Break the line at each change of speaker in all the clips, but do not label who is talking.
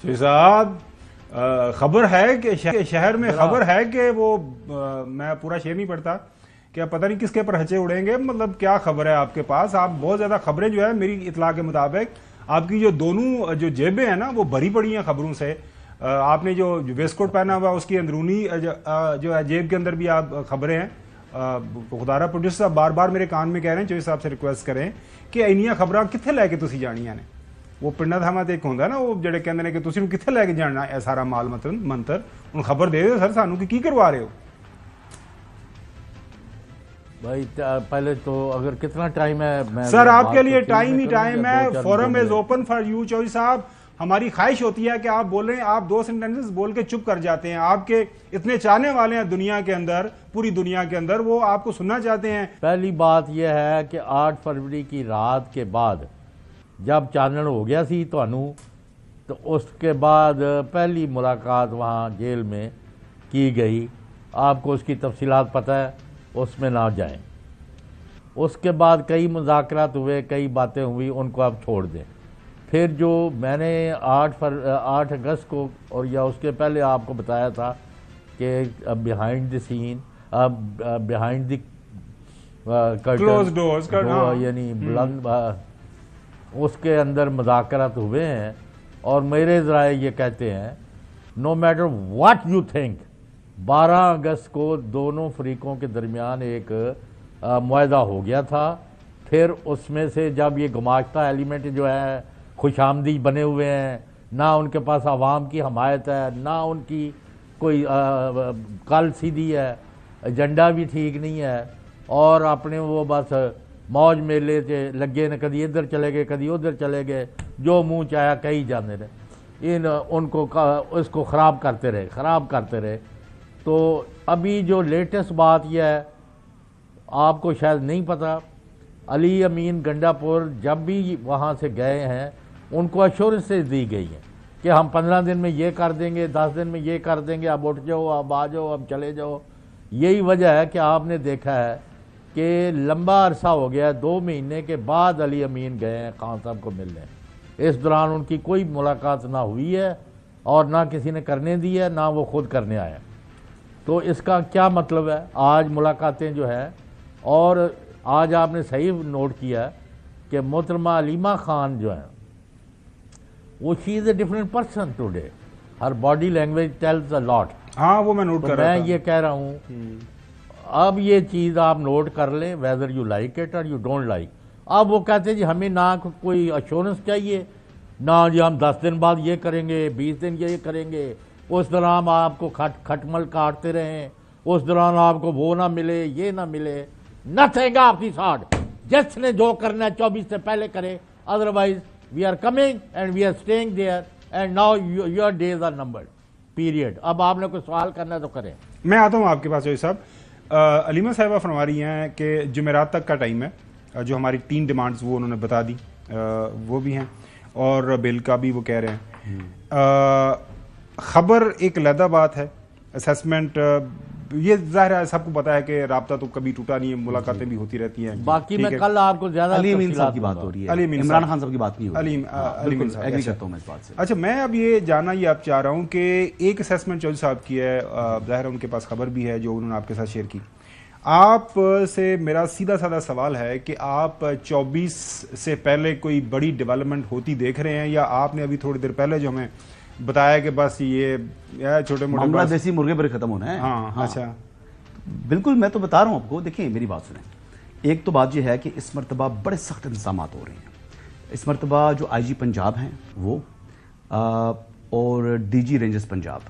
जी साहब, खबर है कि शहर में खबर है कि वो मैं पूरा शेर नहीं पढ़ता कि पता नहीं किसके पर हंचे उड़ेंगे। मतलब क्या खबर है आपके पास? आप बहुत ज्यादा खबरें जो है मेरी इतला के मुताबिक आपकी जो दोनों जो जेबें हैं ना वो भरी पड़ी हैं खबरों से। आपने जो वेस्टकोट पहना हुआ उसकी अंदरूनी जो है जेब के अंदर भी आप खबरें हैं। खुदारा प्रोड्यूसर साहब बार बार मेरे कान में कह रहे हैं, चौधरी साहब से रिक्वेस्ट करें कि इनियां खबरां कित्थे लैके तुसीं जानियां ने। वो पिंडां थावां ते एक हुंदा ना वो ਜਿਹੜੇ ਕਹਿੰਦੇ ਨੇ ਕਿ ਤੁਸੀਂ ਨੂੰ ਕਿੱਥੇ ਲੈ ਕੇ ਜਾਣਾ ਹੈ ਸਾਰਾ ਮਾਲ ਮੰਤਰ ਹੁਣ खबर दे दो सर सानू कि की करवा रहे हो।
भाई पहले तो अगर कितना टाइम है मैं
सर आपके लिए टाइम ही टाइम है। Forum is open for you Chaudhary साहब। हमारी ख्वाहिश होती है कि आप बोलें, आप 2 सेंटेंसेस बोल के चुप कर जाते हैं। आपके इतने चाहने वाले हैं दुनिया के अंदर, पूरी दुनिया के अंदर, वो आपको सुनना चाहते हैं।
पहली बात यह है कि 8 फरवरी की रात के बाद जब चानन हो गया सी थानू, तो उसके बाद पहली मुलाकात वहाँ जेल में की गई। आपको उसकी तफसीलात पता है, उसमें ना जाएं। उसके बाद कई मुज़ाकरात हुए, कई बातें हुई, उनको आप छोड़ दें। फिर जो मैंने 8 अगस्त को और या उसके पहले आपको बताया था कि behind the scene, behind the
close doors
यानी बुलंद, उसके अंदर मुज़ाकरात हुए हैं। और मेरे ज़राए ये कहते हैं no matter what you think, 12 अगस्त को दोनों फरीकों के दरमियान एक मुआहदा हो गया था। फिर उसमें से जब ये गुमाश्ता एलिमेंट जो है खुशामदी बने हुए हैं, ना उनके पास आवाम की हमायत है, ना उनकी कोई कल सीधी है, एजेंडा भी ठीक नहीं है, और अपने वो बस मौज मेले से लगे न, कभी इधर चले गए कभी उधर चले गए, जो मुंह चाया कही जाने रहे। इन उनको इसको ख़राब करते रहे। तो अभी जो लेटेस्ट बात यह है, आपको शायद नहीं पता, अली अमीन गंडापुर जब भी वहाँ से गए हैं उनको एश्योरेंसेस दी गई हैं कि हम 15 दिन में ये कर देंगे, 10 दिन में ये कर देंगे, अब उठ जाओ, अब आ जाओ, अब चले जाओ। यही वजह है कि आपने देखा है कि लंबा अरसा हो गया, 2 महीने के बाद अली अमीन गए हैं खान साहब को मिलने। इस दौरान उनकी कोई मुलाकात ना हुई है और ना किसी ने करने दी है, ना वो खुद करने आया। तो इसका क्या मतलब है? आज मुलाकातें जो है, और आज आपने सही नोट किया कि मोहतरमा अलीमा खान जो है वो she is a different person today, her body language tales a lot.
हाँ वो मैं नोट कर रहा था।
मैं ये कह रहा हूँ अब ये चीज़ आप नोट कर लें, वेदर यू लाइक इट और यू डोंट लाइक। अब वो कहते हैं जी हमें ना कोई अश्योरेंस चाहिए, ना जी हम 10 दिन बाद ये करेंगे, 20 दिन ये करेंगे, उस दौरान आपको खटमल काटते रहें, उस दौरान आपको वो ना मिले, ये ना मिले। Nothing of this sort. जिसने जो करना है 24 से पहले करे, otherwise we are coming and we are staying there and now your days are numbered, period. अब आपने कोई सवाल करना है तो करें।
मैं आता हूँ आपके पास चौधरी साहब। अलीमा साहिबा फरमा रही हैं कि जुमेरात तक का टाइम है, जो हमारी 3 डिमांड्स वो उन्होंने बता दी, वो भी हैं, और बिल का भी वो कह रहे हैं। खबर एक अलग बात है, असेसमेंट ये जाहिर है सबको पता है कि राब्ता तो कभी टूटा नहीं है, मुलाकातें भी होती रहती हैं।
बाकी मैं कल आपको ज्यादा
अली अमीन साहब की बात हो रही है, इमरान खान साहब की बात नहीं हो रही।
अलीम साहब
एग्री करता हूं मैं इस बात से।
अच्छा, मैं अब ये जानना ये आप चाह रहा हूँ कि एक असेसमेंट चौधरी साहब की है, जाहिर है उनके पास खबर भी है जो उन्होंने आपके साथ शेयर की। आप से मेरा सीधा साधा सवाल है कि आप 24 से पहले कोई बड़ी डेवलपमेंट होती देख रहे हैं, या आपने अभी थोड़ी देर पहले जो हमें बताया कि बस ये छोटे मोटे
मामला देसी मुर्गे पर खत्म होना है।
हाँ। अच्छा,
बिल्कुल, मैं तो बता रहा हूं आपको। देखिए मेरी बात सुने। एक तो बात यह है कि इस मरतबा बड़े सख्त इंतजाम हो रहे हैं। इस मरतबा जो IG पंजाब हैं वो और DG रेंजर्स पंजाब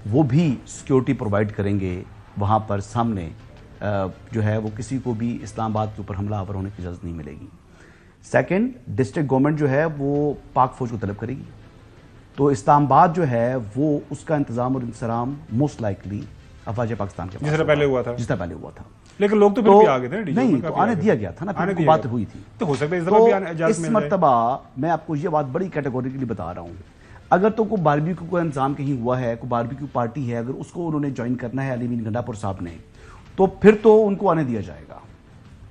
वो भी सिक्योरिटी प्रोवाइड करेंगे वहाँ पर सामने। जो है वो किसी को भी इस्लामाबाद के ऊपर हमलावर होने की इजाज़त नहीं मिलेगी। सेकंड, डिस्ट्रिक्ट गवर्नमेंट जो है वो पाक फौज को तलब करेगी, तो इस्लामाबाद जो है वो उसका इंतजाम और इंतजाम मोस्ट लाइकली अफवाज पाकिस्तान के पास
जिस तरह पहले हुआ था।
लेकिन लोग तो फिर भी आ गए थे, नहीं तो आने दिया गया था ना, फिर बात हुई थी।
तो हो सकता है इस दफा भी इजाजत
इस मरतबा मैं आपको ये बात बड़ी कैटेगोरिकली बता रहा हूँ, अगर तो कोई बारबेक्यू का इंतजाम कहीं हुआ है, कोई बारबेक्यू पार्टी है, अगर उसको उन्होंने ज्वाइन करना है अली अमीन गंडापुर साहब ने, तो फिर तो उनको आने दिया जाएगा।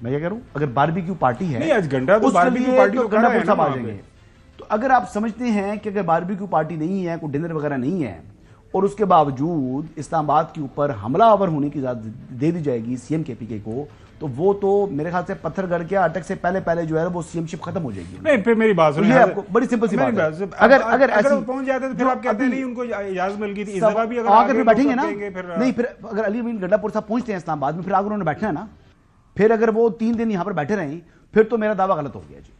मैं क्या कह रहा हूँ, अगर बारबेक्यू पार्टी है,
नहीं आज गंडा तो बारबेक्यू पार्टी तो
गंडापुर साहब आ जाएंगे। तो अगर आप समझते हैं कि अगर बारबेक्यू पार्टी नहीं है, कोई डिनर वगैरह नहीं है, और उसके बावजूद इस्लामाबाद के ऊपर हमलावर होने की इजाजत दे दी जाएगी सीएम केपीके को, तो वो तो मेरे ख्याल से पत्थर गढ़ के अटक से पहले जो है वो सीएमशिप खत्म हो जाएगी।
नहीं, फिर मेरी बात सुनिए,
आपको बड़ी सिंपल सी बात है। अगर ऐसे
वो पहुंच जाते तो फिर आप कहते नहीं उनको इजाजत मिल गई थी, इस दफा भी अगर
आकर बैठेंगे ना,
फिर
नहीं फिर अगर अली अमीन गंडापुर साहब पहुंचते हैं इस्लामाबाद में, फिर आगे उन्होंने बैठना है ना, फिर अगर वो 3 दिन यहां पर बैठे रहें, फिर तो मेरा दावा गलत हो गया जी,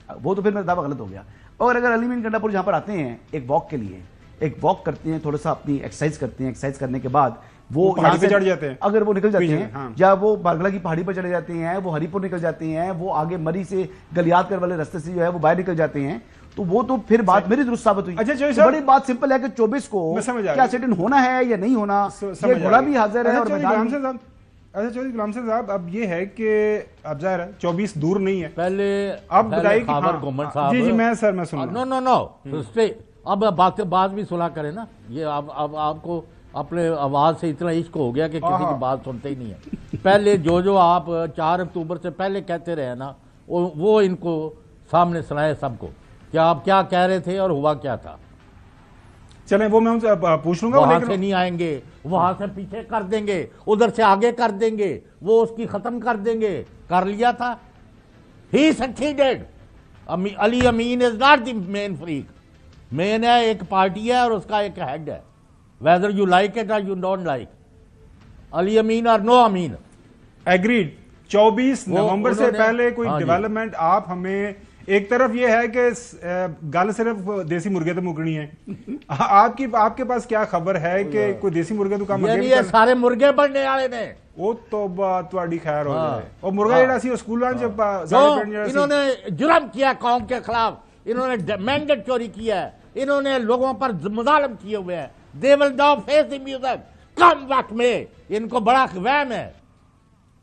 वो तो फिर मेरा दावा गलत हो गया। और अगर अली अमीन गंडापुर यहां पर आते हैं एक वॉक के लिए, एक वॉक करते हैं, थोड़ा सा अपनी एक्सरसाइज करते हैं, एक्सरसाइज करने के बाद वो
पहाड़ी पे चढ़ जाते हैं,
अगर वो निकल जाते हैं,
हाँ।
या वो बारगला की पहाड़ी पर चले जाते हैं, वो हरिपुर निकल जाते हैं, वो आगे मरी से गलियातकर वाले रास्ते से जो है वो बाहर निकल जाते हैं, तो वो तो फिर बात मेरी दुरुस्त साबित हुई।
अच्छा,
तो बड़ी बात सिंपल है कि 24 को क्या सेट इन होना है या नहीं होना, ये घोड़ा भी हाजिर है। और
अच्छा चौधरी गुलाम साहब, अब ये है कि अब जाहिर है 24 दूर नहीं है,
पहले
अब बताइए कि
खाबर घुमन साहब,
जी मैं सुन
नो नो नो, अब बात भी सुना करें ना, ये अब आपको अपने आवाज से इतना इश्क हो गया कि किसी की बात सुनते ही नहीं है। पहले जो आप 4 अक्टूबर से पहले कहते रहे ना, वो इनको सामने सुनाए सबको, कि आप क्या कह रहे थे और हुआ क्या था।
चलें, वो मैं उनसे पूछ लूंगा।
वहां से नहीं आएंगे, वहां से पीछे कर देंगे, उधर से आगे कर देंगे, वो उसकी खत्म कर देंगे, कर लिया था। ही succeeded. Ali Amin is not the main freak, main है एक पार्टी है और उसका एक हेड है, वेदर यू लाइक इट और you don't like, Ali Amin और नो अमीन।
एग्रीड। 24 नवंबर से पहले कोई डेवलपमेंट आप हमें, एक तरफ ये है कि गल सिर्फ देसी मुर्गे तो मुकनी है, आपके पास क्या खबर है कि कोई देसी मुर्गे तो काम
ये सारे मुर्गे बनने वाले ने,
वो तो बात ਤੁਹਾਡੀ खैर हो जाए। और मुर्गा जेड़ा सी स्कूल
इन्होंने जुर्म किया कौम के खिलाफ, इन्होंने मैंडेट चोरी किया है, इन्होंने लोगों पर मुजालम किए हुए हैं। They will now face the music कम वक्त में, इनको बड़ा वहम है।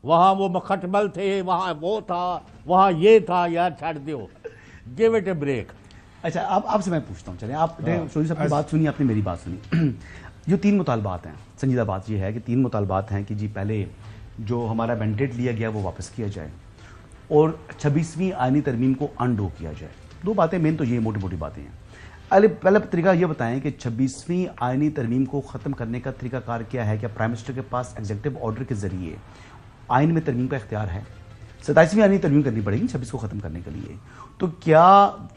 वहां वो मखटमल थे, वहां वो था, वहां ये था, यार छाड़ दो, गिव इट ए ब्रेक।
अच्छा, अब आपसे मैं पूछता हूं, चलें आप शोरी साहब की बात सुनी, आपने मेरी बात सुनी। जो 3 मुतालबात हैं, संजीदा बात ये है कि 3 मुतालबात हैं कि जी पहले जो हमारा मैंडेट लिया गया वो वापस किया जाए और 26वीं आईनी तरमीम को अनडू किया जाए। 2 बातें मेन तो ये मोटी मोटी बातें हैं। पहला तरीका ये बताएं कि 26वीं आईनी तरमीम को ख़त्म करने का तरीकाकार क्या है? क्या प्राइम मिनिस्टर के पास एग्जीक्यूटिव ऑर्डर के जरिए आइन में तरमीम का इख्तियार है? 27वीं आईनी तरमीम करनी पड़ेगी 26 को ख़त्म करने के लिए, तो क्या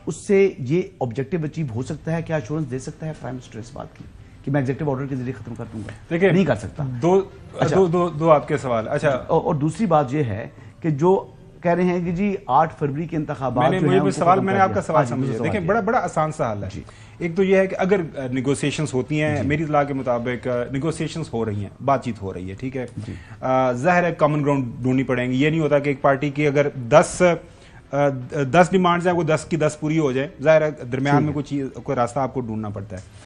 उससे ये ऑब्जेक्टिव अचीव हो सकता है? क्या एश्योरेंस दे सकता है प्राइम मिनिस्टर इस बात की कि मैं एग्जीक्यूटिव ऑर्डर के जरिए खत्म कर दूंगा?
देखिए,
नहीं कर सकता।
दो आपके सवाल। अच्छा,
और दूसरी बात यह है कि जो कह रहे हैं कि जी 8 फरवरी के इंतखाबात
मैंने आपका सवाल समझा। देखिए, बड़ा आसान सा हल है। एक तो यह है कि अगर निगोशिएशंस होती हैं, मेरी इत्तला के मुताबिक निगोशिएशंस हो रही हैं, बातचीत हो रही है, ठीक है, ज़ाहिर है कॉमन ग्राउंड ढूंढनी पड़ेंगी। ये नहीं होता कि एक पार्टी की अगर 10 डिमांड्स हैं, वो 10 की 10 पूरी हो जाए, ज़ाहिर है दरमियान में कोई रास्ता आपको ढूंढना पड़ता है।